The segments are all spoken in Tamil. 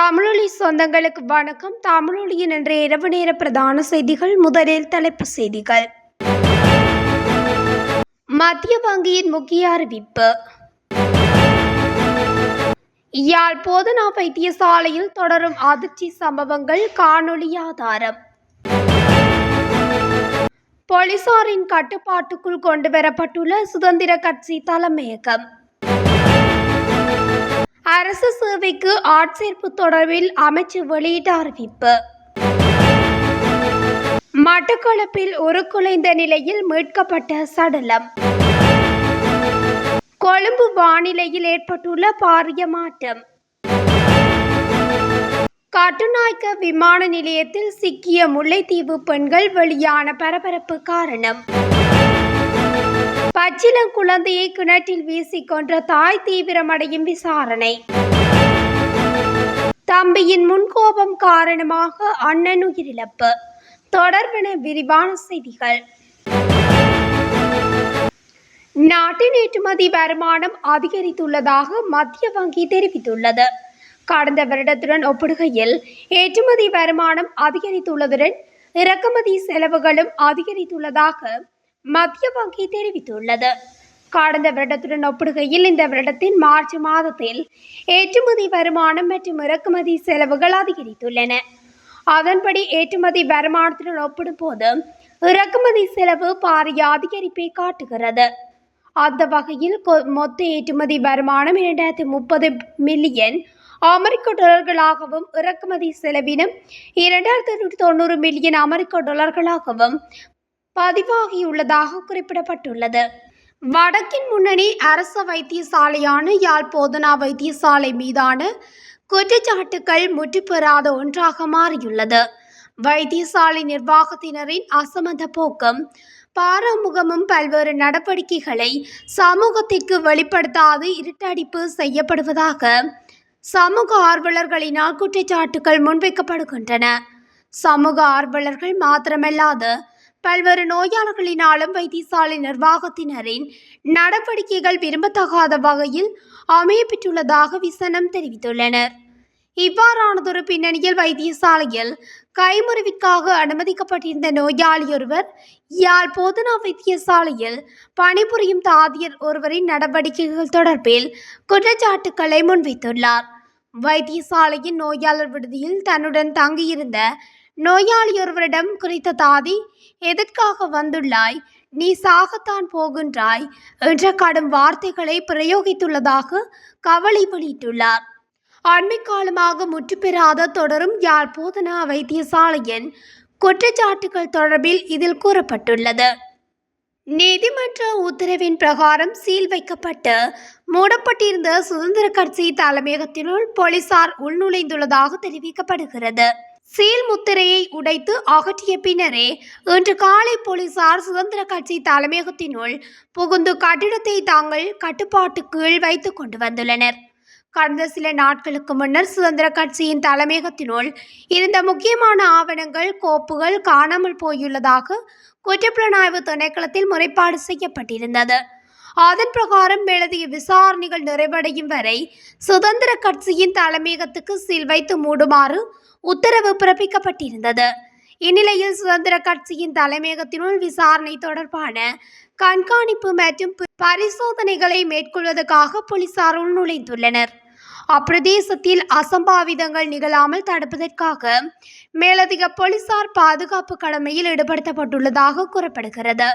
தமிழொலி சொந்தங்களுக்கு வணக்கம். தமிழொலியின் இன்றைய இரவு நேர பிரதான செய்திகள். முதலில் தலைப்பு செய்திகள். மத்திய வங்கியின் முக்கிய அறிவிப்பு. யாழ் போதனா வைத்தியசாலையில் தொடரும் அதிர்ச்சி சம்பவங்கள் காணொலி ஆதாரம். போலீசாரின் கட்டுப்பாட்டுக்குள் கொண்டுவரப்பட்டுள்ள சுதந்திர கட்சி தலைமையகம். அரசு சேவைக்கு ஆட்சேர்ப்பு தொடர்பில் அமைச்சர் வெளியிட்ட அறிவிப்பு. மட்டக்களப்பில் உருக்குலைந்த நிலையில் மீட்கப்பட்ட சடலம். கொழும்பு வானிலையில் ஏற்பட்டுள்ள பாரிய மாற்றம். கட்டுநாயக்க விமான நிலையத்தில் சிக்கிய முல்லைத்தீவு பெண்கள் வெளியான பரபரப்பு காரணம். பச்சிளங்குழந்தையை கிணற்றில் வீசி கொன்ற தாய் தீவிரமடையும் விசாரணை. தம்பியின் முன்கோபம் காரணமாக அண்ணன் உயிரிழப்பு தொடர்பான விரிவான செய்திகள். நாட்டின் ஏற்றுமதி வருமானம் அதிகரித்துள்ளதாக மத்திய வங்கி தெரிவித்துள்ளது. கடந்த வருடத்துடன் ஒப்பிடுகையில் ஏற்றுமதி வருமானம் அதிகரித்துள்ளதுடன் இறக்குமதி செலவுகளும் அதிகரித்துள்ளதாக மத்திய வங்கி தெரிவித்துள்ளது. கடந்த வருடத்துடன் ஒப்பிடுகையில் இந்த வருடத்தின் மார்ச் மாதத்தில் ஏற்றுமதி வருமானம் மற்றும் இறக்குமதி செலவுகள் அதிகரித்துள்ளன. அதன்படி ஏற்றுமதி வருமானத்துடன் ஒப்பிடும்போது இறக்குமதி செலவு பாரிய அதிகரிப்பை காட்டுகிறது. அந்த வகையில் மொத்த ஏற்றுமதி வருமானம் 2030 மில்லியன் அமெரிக்க டாலர்களாகவும் இறக்குமதி செலவினம் 2290 மில்லியன் அமெரிக்க டாலர்களாகவும் பதிவாகியுள்ளதாக குறிப்பிடப்பட்டுள்ளது. வடக்கின் முன்னணி அரச வைத்தியசாலையான யாழ் போதனா வைத்தியசாலை மீதான குற்றச்சாட்டுக்கள் முற்றுப்பெறாத ஒன்றாக மாறியுள்ளது. வைத்தியசாலை நிர்வாகத்தினரின் அசமந்த போக்கும் பாராமுகமும் பல்வேறு நடவடிக்கைகளை சமூகத்திற்கு வெளிப்படுத்தாது இருட்டடிப்பு செய்யப்படுவதாக சமூக ஆர்வலர்களினால் குற்றச்சாட்டுகள் முன்வைக்கப்படுகின்றன. சமூக ஆர்வலர்கள் மாத்திரமல்லாது பல்வேறு நோயாளர்களினாலும் வைத்தியசாலை நிர்வாகத்தினரின் நடவடிக்கைகள் விரும்பத்தகாத வகையில் அமையப்பெற்றுள்ளதாக விசனம் தெரிவித்துள்ளனர். இவ்வாறானதொரு பின்னணியில் வைத்தியசாலையில் கைமுறிவிற்காக அனுமதிக்கப்பட்டிருந்த நோயாளியொருவர் யாழ் போதனா வைத்தியசாலையில் பணிபுரியும் தாதியர் ஒருவரின் நடவடிக்கைகள் தொடர்பில் குற்றச்சாட்டுக்களை முன்வைத்துள்ளார். வைத்தியசாலையின் நோயாளர் விடுதியில் தன்னுடன் தங்கியிருந்த நோயாளியொருவரிடம் குறித்த தாதி எதற்காக வந்துள்ளாய், நீ சாகத்தான் போகின்றாய் என்ற கடும் வார்த்தைகளை பிரயோகித்துள்ளதாக கவலை வெளியிட்டுள்ளார். அண்மை காலமாக முற்றுப்பெறாத தொடரும் யாழ் போதனா வைத்தியசாலையின் குற்றச்சாட்டுகள் தொடர்பில் இதில் கூறப்பட்டுள்ளது. நீதிமன்ற உத்தரவின் பிரகாரம் சீல் வைக்கப்பட்டு மூடப்பட்டிருந்த சுதந்திர கட்சி தலைமையகத்தினுள் போலீசார் உள்நுழைந்துள்ளதாக தெரிவிக்கப்படுகிறது. சீல் முத்திரையை உடைத்து அகற்றிய பின்னரே இன்று காலை போலீசார் சுதந்திர கட்சி தலைமையகத்தினுள் புகுந்து கட்டிடத்தை தாங்கள் கட்டுப்பாட்டுக்குள் வைத்துக் கொண்டு வந்துள்ளனர். கடந்த சில நாட்களுக்கு முன்னர் சுதந்திர கட்சியின் தலைமையகத்தினுள் இருந்த முக்கியமான ஆவணங்கள் கோப்புகள் காணாமல் போயுள்ளதாக குற்றப்புலனாய்வு திணைக்களத்தில் முறைப்பாடு செய்யப்பட்டிருந்தது. அதன் பிரகாரம் மேலதிக விசாரணைகள் நிறைவடையும் வரை சுதந்திர கட்சியின் தலைமையகத்துக்கு சீல் வைத்து மூடுமாறு உத்தரவு பிறப்பிக்கப்பட்டிருந்தது. இந்நிலையில் சுதந்திர கட்சியின் தலைமையகத்தினுள் விசாரணை தொடர்பான கண்காணிப்பு மற்றும் பரிசோதனைகளை மேற்கொள்வதற்காக போலீசார் உள்நுழைந்துள்ளனர். அப்பிரதேசத்தில் அசம்பாவிதங்கள் நிகழாமல் தடுப்பதற்காக மேலதிக போலீசார் பாதுகாப்பு கடமையில் ஈடுபடுத்தப்பட்டுள்ளதாக கூறப்படுகிறது.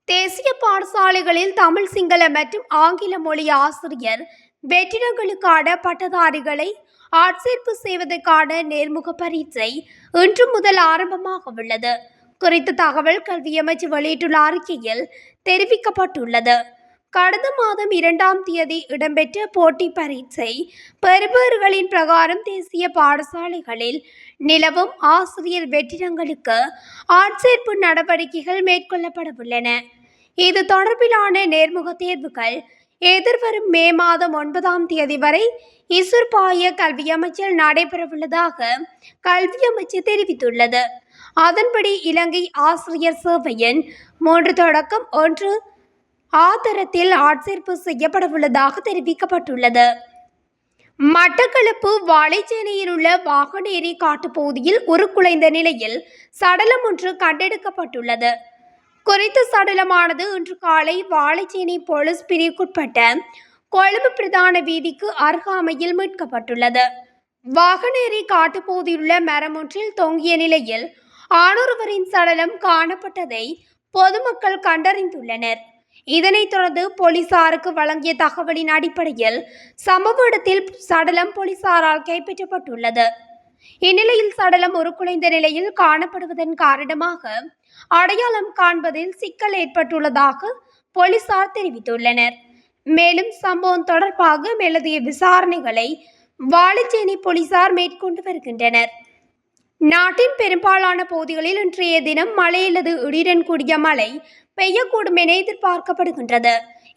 தேசிய பாடசாலைகளில் தமிழ், சிங்கள மற்றும் ஆங்கில மொழி ஆசிரியர் வெற்றிடங்களுக்கான பட்டதாரிகளை ஆட்சேர்ப்பு செய்வதற்கான நேர்முக பரீட்சை இன்று முதல் ஆரம்பமாக உள்ளது. குறித்த தகவல் கல்வி அமைச்சு வெளியிட்டுள்ள அறிக்கையில் தெரிவிக்கப்பட்டுள்ளது. கடந்த மாதம் 2ஆம் தேதி இடம்பெற்ற போட்டி பரீட்சை பெறுபேறுகளின் பிரகாரம் தேசிய பாடசாலைகளில் நிலவும் ஆசிரியர் வெற்றிடங்களுக்கு ஆட்சேர்ப்பு நடவடிக்கைகள் மேற்கொள்ளப்படவுள்ளன. இது தொடர்பிலான நேர்முக தேர்வுகள் எதிர்வரும் மே மாதம் 9ஆம் தேதி வரை இசுர்பாய கல்வி அமைச்சில் நடைபெறவுள்ளதாக கல்வி அமைச்சு தெரிவித்துள்ளது. அதன்படி இலங்கை ஆசிரியர் சேவையின் 3.1 ஆதரத்தில் ஆட்சேர்ப்பு செய்யப்படவுள்ளதாக தெரிவிக்கப்பட்டுள்ளது. மட்டக்களப்பு வாழைச்சேனையில் உள்ள வாகனேரி காட்டுப்பகுதியில் உருக்குலைந்த நிலையில் சடலம் ஒன்று கண்டெடுக்கப்பட்டுள்ளது. குறித்த சடலமானது இன்று காலை வாழைச்சேனை போலீஸ் பிரிவுக்குட்பட்ட கொழும்பு பிரதான வீதிக்கு அருகாமையில் மீட்கப்பட்டுள்ளது. வாகனேரி காட்டுப்பகுதியில் உள்ள மரம் ஒன்றில் தொங்கிய நிலையில் ஆணொருவரின் சடலம் காணப்பட்டதை பொதுமக்கள் கண்டறிந்துள்ளனர். இதனைத் தொடர்ந்து போலீசாருக்கு வழங்கிய தகவலின் அடிப்படையில் சம்பவ இடத்தில் சடலம் போலீசாரால் கைப்பற்றப்பட்டுள்ளது. இந்நிலையில் சடலம் உருக்குலைந்த நிலையில் காணப்படுவதன் காரணமாக அடையாளம் காண்பதில் சிக்கல் ஏற்பட்டுள்ளதாக போலீசார் தெரிவித்துள்ளனர். மேலும் சம்பவம் தொடர்பாக மேலதிக விசாரணைகளை வாழைச்சேனை போலீசார் மேற்கொண்டு வருகின்றனர். நாட்டின் பெரும்பாலான பகுதிகளில் இன்றைய தினம் மழை அல்லது இடியுடன் கூடிய மழை பெய்யக்கூடும் என எதிர்பார்க்கப்படுகின்றது.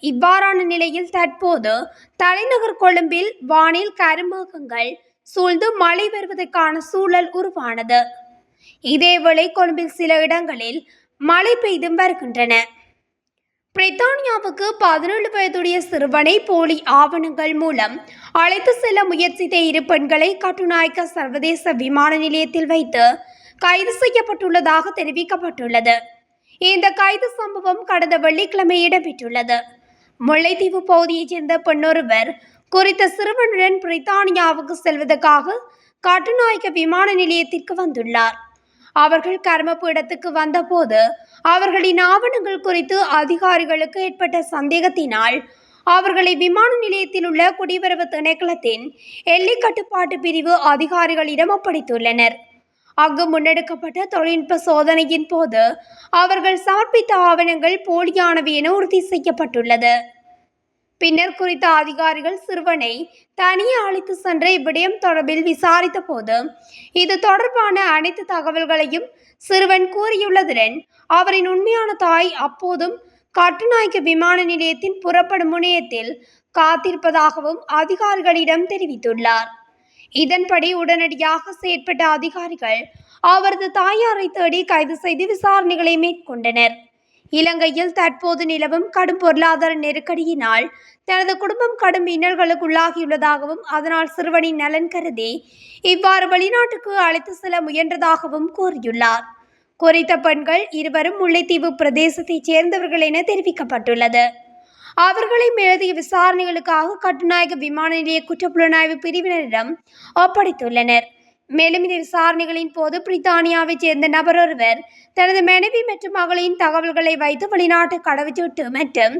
இவ்வாறான நிலையில் தற்போது தலைநகர் கொழும்பில் வானில் கருமேகங்கள் சூழ்ந்து மழை வருவதற்கான சூழல் உருவானது. இதேவேளை கொழும்பில் சில இடங்களில் மழை பெய்தும் வருகின்றன. பிரித்தானியாவுக்கு 17 வயதுடைய சிறுவனை போலி ஆவணங்கள் மூலம் அழைத்து செல்ல முயற்சித்த 2 பெண்களை கட்டுநாயக்க சர்வதேச விமான நிலையத்தில் வைத்து கைது செய்யப்பட்டுள்ளதாக தெரிவிக்கப்பட்டுள்ளது. இந்த கைது சம்பவம் கடந்த வெள்ளிக்கிழமை இடம்பெற்றுள்ளது. முல்லைத்தீவு பகுதியைச் சேர்ந்த பெண்ணொருவர் குறித்த சிறுவனுடன் பிரித்தானியாவுக்கு செல்வதற்காக கட்டுநாயக்க விமான நிலையத்திற்கு வந்துள்ளார். அவர்கள் கர்மப்பு இடத்துக்கு வந்தபோது அவர்களின் ஆவணங்கள் குறித்து அதிகாரிகளுக்கு ஏற்பட்ட சந்தேகத்தினால் அவர்களை விமான நிலையத்தில் உள்ள குடிவரவு திணைக்களத்தின் எல்லை கட்டுப்பாட்டு பிரிவு அதிகாரிகளிடம் ஒப்படைத்துள்ளனர். அங்கு முன்னெடுக்கப்பட்ட தொழில்நுட்ப சோதனையின் போது அவர்கள் சமர்ப்பித்த ஆவணங்கள் போலியானவை என உறுதி செய்யப்பட்டுள்ளது. பின்னர் குறித்த அதிகாரிகள் சிறுவனை தனியே அழைத்து சென்று இவ்விடயம் தொடர்பில் விசாரித்த போது இது தொடர்பான அனைத்து தகவல்களையும் சிறுவன் கூறியுள்ளதுடன் அவரின் உண்மையான தாய் அப்போதும் கட்டுநாயக்க விமான நிலையத்தின் புறப்படும் முனையத்தில் காத்திருப்பதாகவும் அதிகாரிகளிடம் தெரிவித்துள்ளார். இதன்படி உடனடியாக செயற்பட்ட அதிகாரிகள் அவரது தாயாரை தேடி கைது செய்து விசாரணைகளை மேற்கொண்டனர். இலங்கையில் தற்போது நிலவும் கடும் பொருளாதார நெருக்கடியினால் தனது குடும்பம் கடும் இன்னல்களுக்குள்ளாகியுள்ளதாகவும் அதனால் சிறுவனின் நலன் கருதி இவ்வாறு வெளிநாட்டுக்கு அழைத்து செல்ல முயன்றதாகவும் கூறியுள்ளார். குறித்த பெண்கள் இருவரும் முல்லைத்தீவு பிரதேசத்தைச் சேர்ந்தவர்கள் என தெரிவிக்கப்பட்டுள்ளது. அவர்களை மேலதிக விசாரணைகளுக்காக கட்டுநாயக்க விமான நிலைய குற்றப்புலனாய்வு பிரிவினரிடம் ஒப்படைத்துள்ளனர். மேலும் இந்த விசாரணைகளின் போது பிரித்தானியாவைச் சேர்ந்த நபர் ஒருவர் தனது மனைவி மற்றும் மகளின் தகவல்களை வைத்து வெளிநாட்டு கடவுச்சீட்டு மற்றும்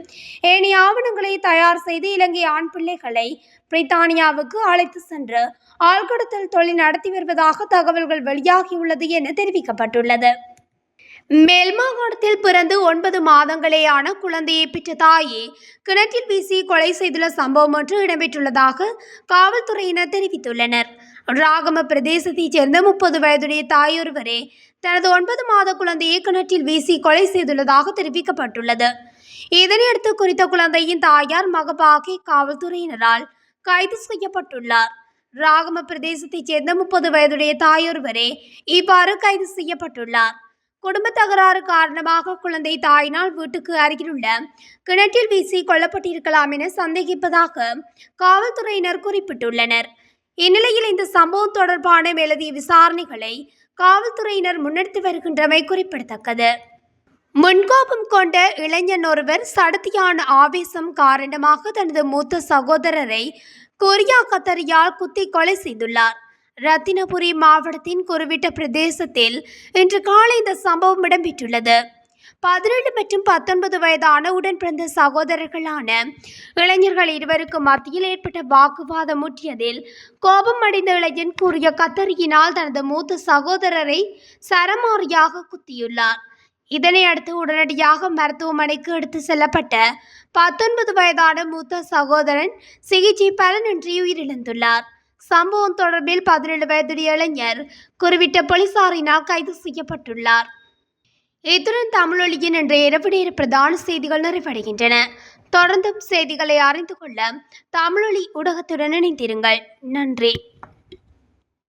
ஏனைய ஆவணங்களை தயார் செய்து இலங்கை ஆண் பிள்ளைகளை பிரித்தானியாவுக்கு அழைத்து சென்று ஆழ்கடத்தல் தொழில் நடத்தி வருவதாக தகவல்கள் வெளியாகியுள்ளது என தெரிவிக்கப்பட்டுள்ளது. மேல் மாகாணத்தில் பிறந்து 9 மாதங்களேயான குழந்தையை பெற்ற தாயை கிணற்றில் வீசி கொலை செய்துள்ள சம்பவம் ஒன்று இடம்பெற்றுள்ளதாக காவல்துறையினர் தெரிவித்துள்ளனர். ராகம பிரதேசத்தைச் சேர்ந்த 30 வயதுடைய தாயொருவரே தனது 9 மாத குழந்தையை கிணற்றில் வீசி கொலை செய்துள்ளதாக தெரிவிக்கப்பட்டுள்ளது. இதனையடுத்து குறித்த குழந்தையின் தாயார் மகபாகி காவல்துறையினரால் கைது செய்யப்பட்டுள்ளார். ராகம பிரதேசத்தைச் சேர்ந்த 30 வயதுடைய தாயொருவரே இவ்வாறு கைது செய்யப்பட்டுள்ளார். குடும்ப தகராறு காரணமாக குழந்தை தாயினால் வீட்டுக்கு அருகிலுள்ள கிணற்றில் வீசி கொல்லப்பட்டிருக்கலாம் என சந்தேகிப்பதாக காவல்துறையினர் குறிப்பிட்டுள்ளனர். இந்நிலையில் இந்த சம்பவம் தொடர்பான மேலதிக விசாரணைகளை காவல்துறையினர் முன்னெடுத்து வருகின்றமை குறிப்பிடத்தக்கது. முன்கோபம் கொண்ட இளைஞன் ஒருவர் சடதியான ஆவேசம் காரணமாக தனது மூத்த சகோதரரை கொரியா கத்தரியால் குத்தி கொலை செய்துள்ளார். ரத்தினபுரி மாவட்டத்தின் குருவிட்ட பிரதேசத்தில் இன்று காலை இந்த சம்பவம் இடம்பெற்றுள்ளது. 17 மற்றும் 19 வயதான உடன் பிறந்த சகோதரர்களான இளைஞர்கள் இருவருக்கு மத்தியில் ஏற்பட்ட வாக்குவாதம் முற்றியதில் கோபம் அடைந்த இளைஞன் கூறிய கத்தரியினால் தனது மூத்த சகோதரரை சரமாரியாக குத்தியுள்ளார். இதனை அடுத்து உடனடியாக மருத்துவமனைக்கு எடுத்து செல்லப்பட்ட 19 வயதான மூத்த சகோதரன் சிகிச்சை பலனின்றி உயிரிழந்துள்ளார். சம்பவம் தொடர்பில் 17 வயதுடைய இளைஞர் குருவிட்ட போலீசாரினால் கைது செய்யப்பட்டுள்ளார். இத்துடன் தமிழொலியின் இன்றைய இரவு நேர பிரதான செய்திகள் நிறைவடைகின்றன. தொடர்ந்தும் செய்திகளை அறிந்து கொள்ள தமிழொலி ஊடகத்துடன் இணைந்திருங்கள். நன்றி.